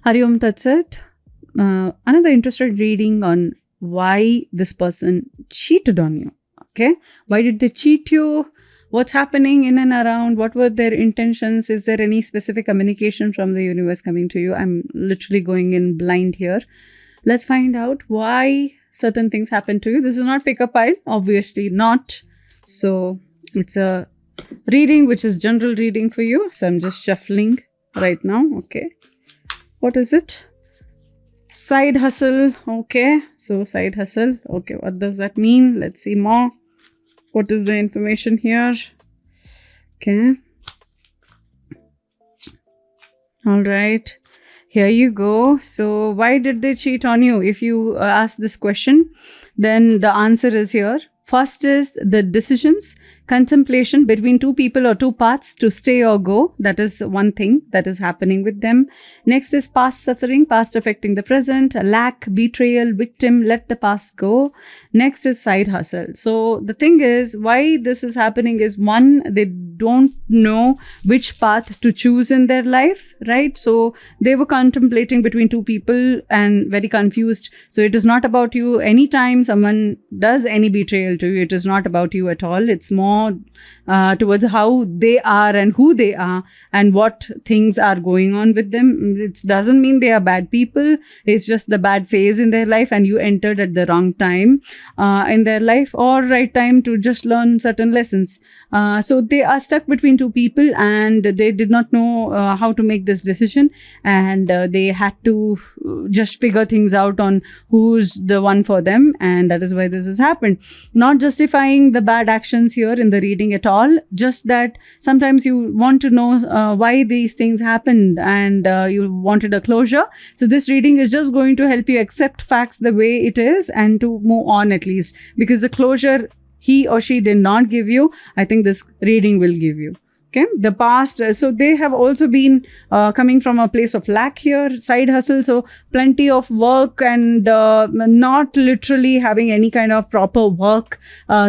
Hari Om Tat Sat. Another interesting reading on why this person cheated on you. Okay. Why did they cheat you? What's happening in and around? What were their intentions? Is there any specific communication from the universe coming to you? I'm literally going in blind here. Let's find out why certain things happen to you. This is not pick-up pile, obviously not. So it's a reading which is general reading for you. So I'm just shuffling right now. Okay. What is it? Side hustle. Okay. So side hustle. Okay. What does that mean? Let's see more. What is the information here? Okay. All right. Here you go. So why did they cheat on you? If you ask this question, then the answer is here. First is the decisions, contemplation between two people or two paths to stay or go. That is one thing that is happening with them. Next is past suffering, past affecting the present, lack, betrayal, victim, let the past go. Next is side hustle. So the thing is, why this is happening is, one, they don't know which path to choose in their life, right? So they were contemplating between two people and very confused. So it is not about you. Anytime someone does any betrayal to you, it is not about you at all. It's more towards how they are and who they are and what things are going on with them. It doesn't mean they are bad people. It's just the bad phase in their life and you entered at the wrong time in their life, or right time to just learn certain lessons. So they are stuck between two people and they did not know how to make this decision, and they had to just figure things out on who's the one for them, and that is why this has happened. Not justifying the bad actions here in the reading at all, just that sometimes you want to know why these things happened and you wanted a closure. So this reading is just going to help you accept facts the way it is and to move on, at least, because the closure he or she did not give you, I think this reading will give you. Okay, the past, so they have also been coming from a place of lack here, side hustle, so plenty of work and not literally having any kind of proper work,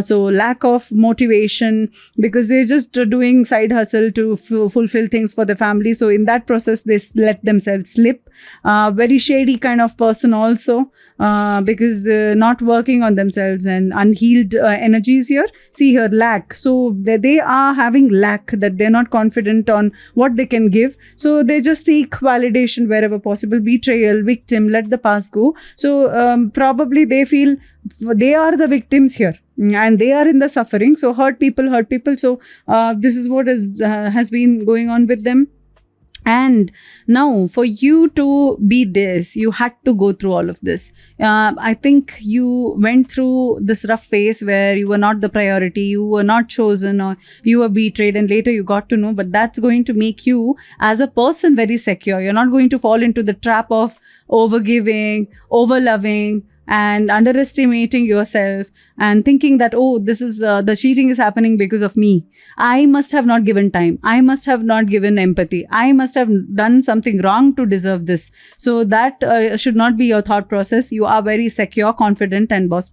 so lack of motivation because they're just doing side hustle to fulfill things for the family. So in that process, they let themselves slip. Very shady kind of person also, because they're not working on themselves, and unhealed energies here. See here, lack. So they are having lack, that they're not confident on what they can give. So they just seek validation wherever possible. Betrayal, victim, let the past go. So probably they feel they are the victims here and they are in the suffering. So hurt people. So this is what has been going on with them. And now for you to be this, you had to go through all of this. I think you went through this rough phase where you were not the priority, you were not chosen, or you were betrayed, and later you got to know. But that's going to make you as a person very secure. You're not going to fall into the trap of overgiving, overloving, and underestimating yourself and thinking that, oh, this is the cheating is happening because of me. I must have not given time. I must have not given empathy. I must have done something wrong to deserve this. So that should not be your thought process. You are very secure, confident, and boss.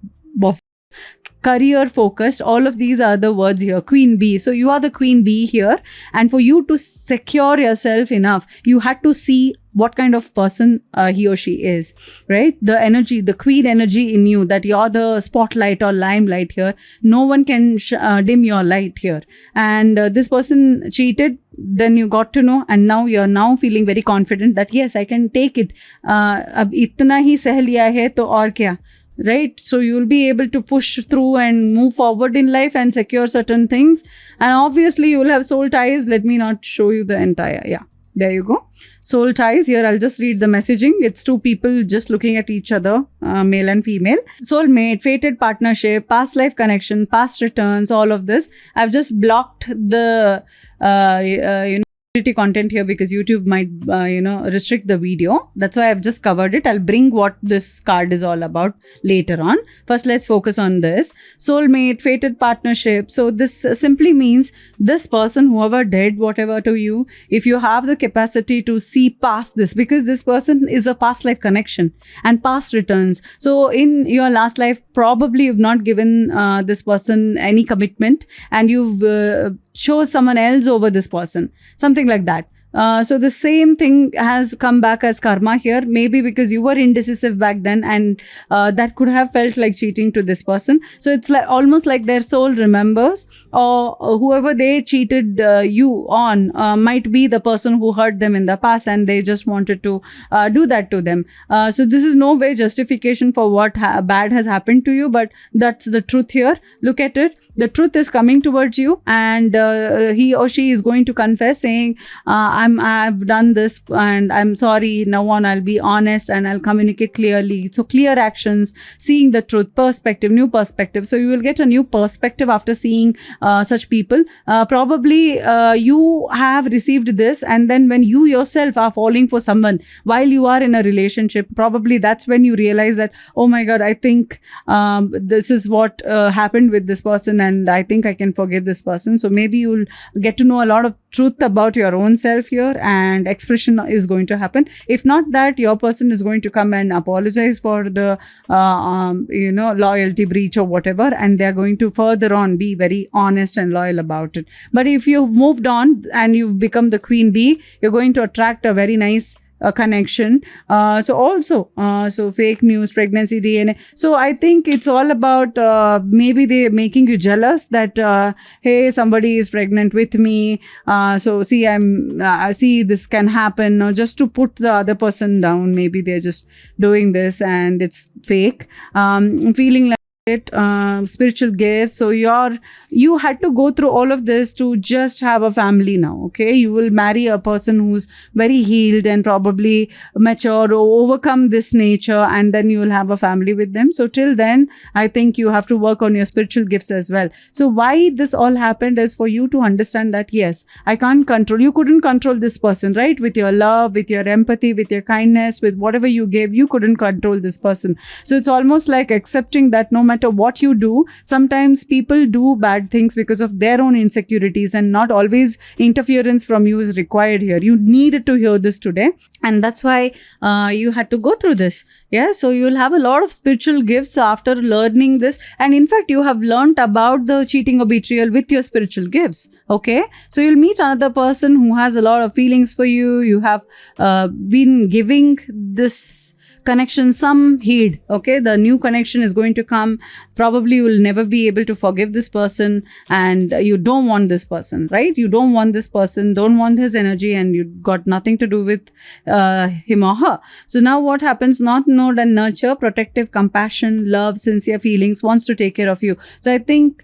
Career focused, all of these are the words here. Queen bee. So you are the queen bee here, and for you to secure yourself enough, you had to see what kind of person he or she is, right? The energy, the queen energy in you, that you're the spotlight or limelight here. No one can dim your light here. And this person cheated, then you got to know, and now you're now feeling very confident that yes, I can take it. Ab itna hi seh liya hai, to aur kya? Right? So you'll be able to push through and move forward in life and secure certain things. And obviously you'll have soul ties. Let me not show you the entire, yeah, there you go. Soul ties. Here I'll just read the messaging. It's two people just looking at each other, male and female. Soulmate, fated partnership, past life connection, past returns, all of this. I've just blocked the content here because YouTube might restrict the video. That's why I've just covered it. I'll bring what this card is all about later on. First, let's focus on this. Soulmate, fated partnership. So this simply means this person, whoever did whatever to you, if you have the capacity to see past this, because this person is a past life connection and past returns. So in your last life, probably you've not given this person any commitment and you've chose someone else over this person, something like that. So the same thing has come back as karma here, maybe because you were indecisive back then, and that could have felt like cheating to this person. So it's like almost like their soul remembers, or whoever they cheated you on might be the person who hurt them in the past, and they just wanted to do that to them. So this is no way justification for what bad has happened to you, but that's the truth here. Look at it. The truth is coming towards you, and he or she is going to confess, saying, I've done this and I'm sorry. Now on, I'll be honest and I'll communicate clearly. So clear actions, seeing the truth, perspective, new perspective. So you will get a new perspective after seeing such people. Probably you have received this, and then when you yourself are falling for someone while you are in a relationship, probably that's when you realize that, oh my God, I think this is what happened with this person, and I think I can forgive this person. So maybe you'll get to know a lot of truth about your own self here, and expression is going to happen. If not that, your person is going to come and apologize for the loyalty breach or whatever, and they're going to further on be very honest and loyal about it. But if you've moved on and you've become the queen bee, you're going to attract a very nice connection. So fake news, pregnancy DNA. So I think it's all about maybe they making you jealous that hey, somebody is pregnant with me. So see, I see this can happen, or just to put the other person down. Maybe they're just doing this and it's fake. Feeling like spiritual gifts. So you had to go through all of this to just have a family now. Okay, you will marry a person who's very healed and probably mature or overcome this nature, and then you will have a family with them. So till then, I think you have to work on your spiritual gifts as well. So why this all happened is for you to understand that yes, I can't control. You couldn't control this person, right? With your love, with your empathy, with your kindness, with whatever you gave, you couldn't control this person. So it's almost like accepting that no matter what you do, sometimes people do bad things because of their own insecurities, and not always interference from you is required here. You needed to hear this today, and that's why you had to go through this. Yeah, so you'll have a lot of spiritual gifts after learning this, and in fact you have learned about the cheating or betrayal with your spiritual gifts. Okay, so you'll meet another person who has a lot of feelings for you. You have been giving this connection some heed. Okay, the new connection is going to come. Probably you will never be able to forgive this person, and you don't want this person, right? You don't want this person, don't want his energy, and you got nothing to do with him or her. So now what happens? Not nurture and nurture, protective, compassion, love, sincere feelings, wants to take care of you. So I think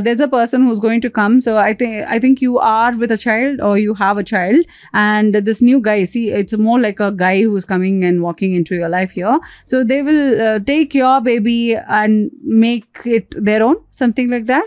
there's a person who's going to come. So I think you are with a child, or you have a child, and this new guy, see, it's more like a guy who's coming and walking into your life here. So they will take your baby and make it their own, something like that.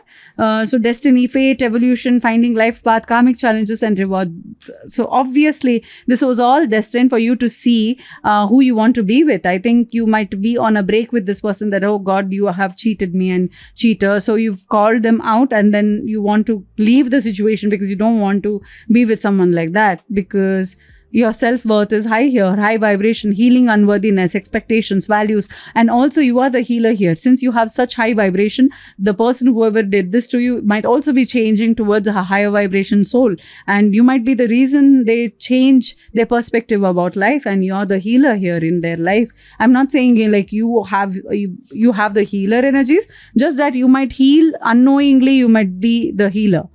So destiny, fate, evolution, finding life path, karmic challenges and rewards. So obviously this was all destined for you to see who you want to be with. I think you might be on a break with this person, that, oh God, you have cheated me and cheater. So you've called them out, and then you want to leave the situation because you don't want to be with someone like that, because your self-worth is high here, high vibration, healing unworthiness, expectations, values, and also you are the healer here. Since you have such high vibration, the person whoever did this to you might also be changing towards a higher vibration soul, and you might be the reason they change their perspective about life, and you're the healer here in their life. I'm not saying like you have the healer energies, just that you might heal unknowingly, you might be the healer.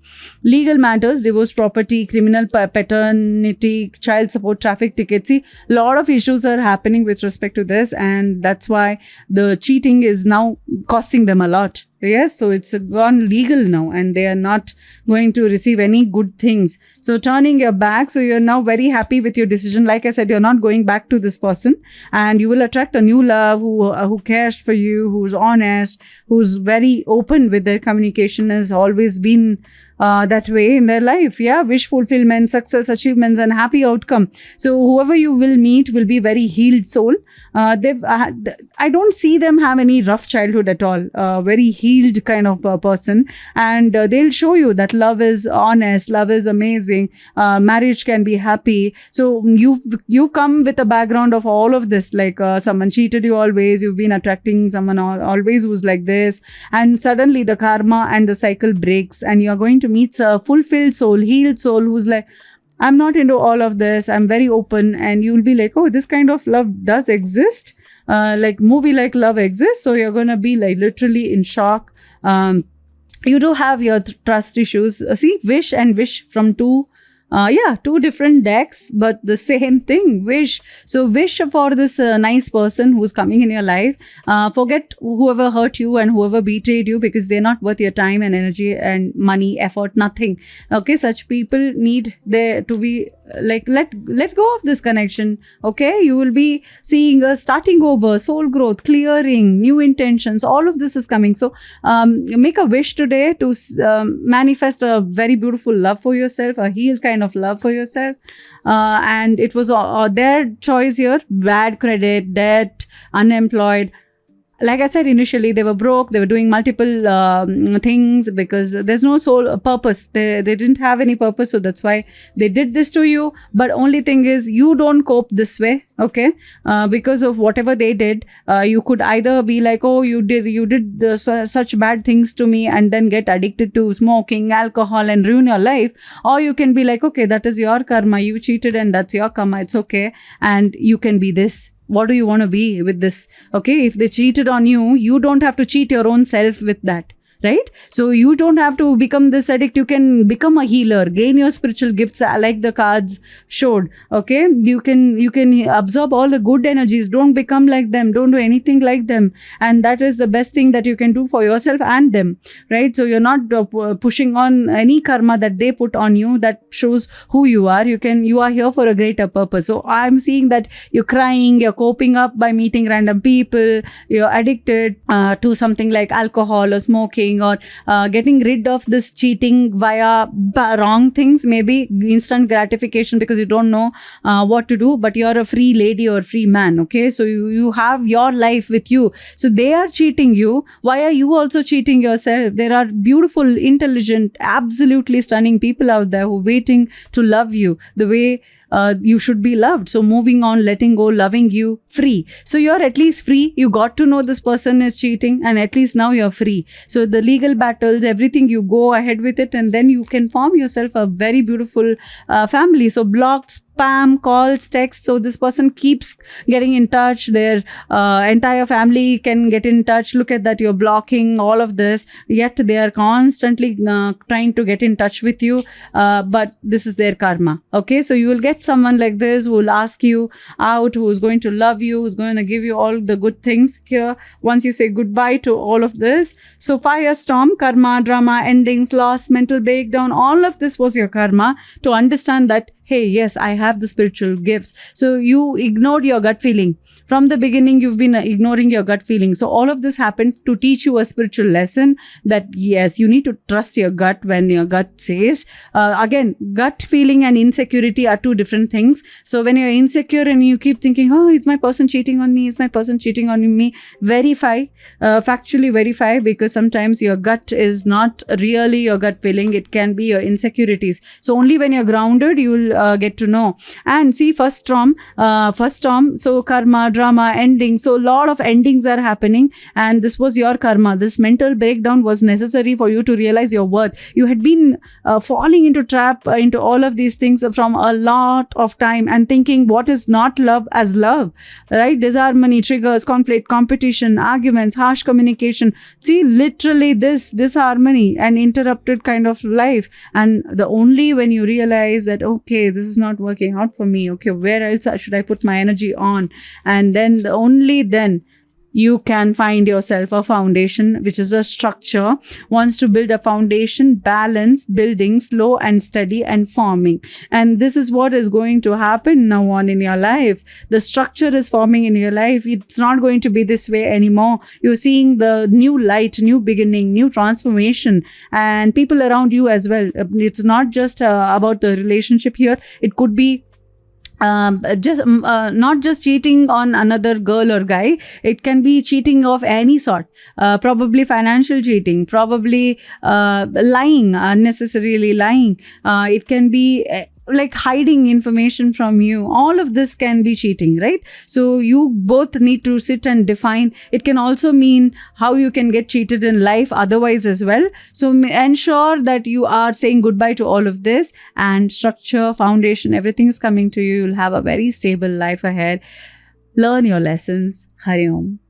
Legal matters, divorce, property, criminal paternity, child support, traffic tickets. See, a lot of issues are happening with respect to this, and that's why the cheating is now costing them a lot. Yes, so it's gone legal now, and they are not going to receive any good things. So turning your back, so you're now very happy with your decision. Like I said, you're not going back to this person, and you will attract a new love who cares for you, who's honest, who's very open with their communication, has always been that way in their life. Yeah, wish fulfillment, success, achievements, and happy outcome. So whoever you will meet will be very healed soul. I don't see them have any rough childhood at all. Very healed kind of person, and they'll show you that love is honest, love is amazing, marriage can be happy. So you come with a background of all of this, like someone cheated you always, you've been attracting someone always who's like this, and suddenly the karma and the cycle breaks, and you're going to meet a fulfilled soul, healed soul, who's like, I'm not into all of this. I'm very open. And you'll be like, oh, this kind of love does exist. Like movie like love exists. So you're going to be like literally in shock. You do have your trust issues. See, wish and wish from two different decks, but the same thing. Wish. So wish for this nice person who's coming in your life. Forget whoever hurt you and whoever betrayed you, because they're not worth your time and energy and money, effort, nothing. Okay, such people need there to be like let go of this connection. Okay, you will be seeing a starting over, soul growth, clearing, new intentions. All of this is coming. So make a wish today to manifest a very beautiful love for yourself, a healed kind of love for yourself. And it was their choice here. Bad credit, debt, unemployed. Like I said initially, they were broke. They were doing multiple things because there's no soul purpose. They didn't have any purpose, so that's why they did this to you. But only thing is, you don't cope this way, okay? Because of whatever they did, you could either be like, oh, you did such bad things to me, and then get addicted to smoking, alcohol, and ruin your life. Or you can be like, okay, that is your karma. You cheated, and that's your karma. It's okay, and you can be this. What do you want to be with this? Okay, if they cheated on you, you don't have to cheat your own self with that, right? So you don't have to become this addict. You can become a healer, gain your spiritual gifts like the cards showed. Okay, you can absorb all the good energies. Don't become like them. Don't do anything like them. And that is the best thing that you can do for yourself and them, right? So you're not pushing on any karma that they put on you. That shows who you are. You are here for a greater purpose. So I'm seeing that you're crying, you're coping up by meeting random people, you're addicted to something like alcohol or smoking, or getting rid of this cheating via wrong things, maybe instant gratification because you don't know what to do, but you're a free lady or free man. Okay, so you have your life with you. So they are cheating you. Why are you also cheating yourself? There are beautiful, intelligent, absolutely stunning people out there who are waiting to love you the way you should be loved. So moving on, letting go, loving you, free. So you're at least free. You got to know this person is cheating, and at least now you're free. So the legal battles, everything, you go ahead with it, and then you can form yourself a very beautiful family. So blocked, spam, calls, texts. So this person keeps getting in touch. Their entire family can get in touch. Look at that. You're blocking all of this. Yet they are constantly trying to get in touch with you. But this is their karma. Okay. So you will get someone like this who will ask you out, who is going to love you, who's going to give you all the good things here once you say goodbye to all of this. So firestorm, karma, drama, endings, loss, mental breakdown, all of this was your karma, to understand that, hey, yes, I have the spiritual gifts. So you ignored your gut feeling. From the beginning, you've been ignoring your gut feeling. So all of this happened to teach you a spiritual lesson that, yes, you need to trust your gut when your gut says. Again, gut feeling and insecurity are two different things. So when you're insecure and you keep thinking, oh, is my person cheating on me? Is my person cheating on me? Verify, factually verify, because sometimes your gut is not really your gut feeling. It can be your insecurities. So only when you're grounded, you will get to know. And see, first storm, so karma, drama, ending. So a lot of endings are happening, and this was your karma. This mental breakdown was necessary for you to realize your worth. You had been falling into trap into all of these things from a lot of time, and thinking what is not love as love, right? Disharmony, triggers, conflict, competition, arguments, harsh communication. See, literally this disharmony and interrupted kind of life. And the only when you realize that, okay, this is not working out for me. Okay, where else should I put my energy on? And then only then you can find yourself a foundation, which is a structure. Wants to build a foundation, balance, building, slow and steady and forming. And this is what is going to happen now on in your life. The structure is forming in your life. It's not going to be this way anymore. You're seeing the new light, new beginning, new transformation, and people around you as well. It's not just about the relationship here. It could be not just cheating on another girl or guy. It can be cheating of any sort, probably financial cheating, probably lying, unnecessarily lying. It can be like hiding information from you. All of this can be cheating, right? So you both need to sit and define. It can also mean how you can get cheated in life otherwise as well. So ensure that you are saying goodbye to all of this, and structure, foundation, everything is coming to you. You'll have a very stable life ahead. Learn your lessons. Hari Om.